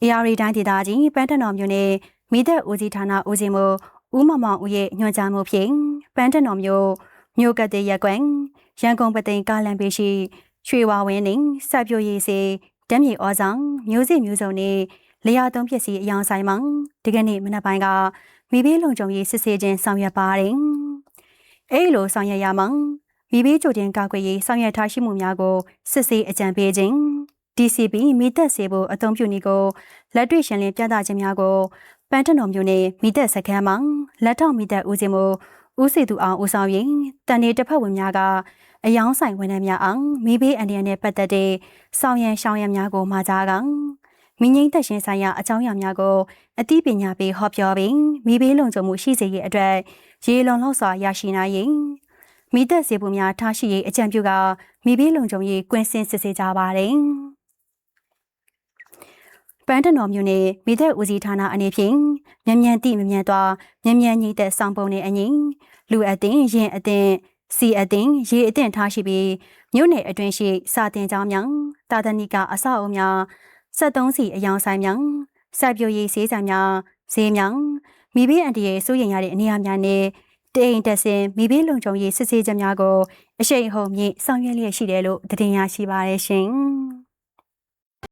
AR တိုင်းဒေသကြီးပန်းတနော်မြို့နယ်မိသက်ဦးစီးဌာနဦးစီးမှုဦးမောင်မောင်ဦးရဲ့ညွှန်ကြားမှုဖြင့်ပန်းတနော်မြို့ကတဲ့ရက်ကွန်ရန်ကုန်ပသိမ်ကားလမ်းပေးရှိရွှေဝါဝင်းနှင့်စိုက်ပျိုးရေးစေဓာတ်မြေဩဇာမျိုးစစ်မျိုးစုံနှင့်လျာသုံးပစ္စည်းအယောင်ဆိုင်မှာဒီကနေ့မနက်ပိုင်းကမိဘလုံခြုံရေးစစ်ဆေးခြင်းဆောင်ရွက်ပါတယ်။အဲဒီလိုဆောင်ရွက်ရမှာမိဘကြိုတင်ကာကွယ်ရေးဆောင်ရွက်ထားရှိမှုများကိုစစ်ဆေးအကြံပေးခြင်း DCP မိသက်စေဖို့အသုံးပြုနည်းကိုလက်တွေ့ရှင်းလင်းပြသခြင်းများကိုပန်းတနော်မြို့နယ်မိသက်စခန်းမှာလက်ထောက်မိသက်ဦးစီးမှုဦးစီသူအောင်ဦးဆောင်ရင်တန်နေတစ်ဖက်ဝင်များကအယောင်ဆိုင်ဝန်ထမ်းများအောင်မိဘအန်ဒီယန်နဲ့ပတ်သက်တဲ့ဆောင်ရန်ရှောင်းရန်များကိုမှာကြားကမိငိမ့်သက်ရှင်ဆိုင်ရာအကြောင်းအရာများကိုအသိပညာပေးဟောပြောပြီးမိဘလုံခြုံမှုရှိစေရေးအတွက်ရေလုံလောက်စွာရရှိနိုင်ရင်မိသက်စေဖို့များထားရှိရေးအကြံပြုကမိဘလုံခြုံရေးကွင်းစင်စစ်ဆေးကြပါတယ်။ပန်းတနော်မြို့နယ်မိသက်ဦးစီးဌာနအနေဖြင့်မြန်တိမြန်သွားမြန်ညီသက်ဆောင်ပုံနဲ့အညီလူအသင်းရင်အသင်းစီအသင်းရေအသင်းထားရှိပြီးမြို့နယ်အတွင်းရှိစာတင်ကျောင်းများတာသနိကအဆောက်အအုံများ73စီအယောင်ဆိုင်များစိုက်ပျိုးရေးဈေးဆိုင်များဈေးများမိဘအန်တီရဲ့စိုးရိမ်ရတဲ့အနေအများနဲ့တိမ်တက်စင်မိဘလုံခြုံရေးစစ်ဆေးချက်များကိုအရှိန်ဟုန်မြင့်ဆောင်ရွက်လျက်ရှိတယ်လို့သတင်းရရှိပါရရှင်။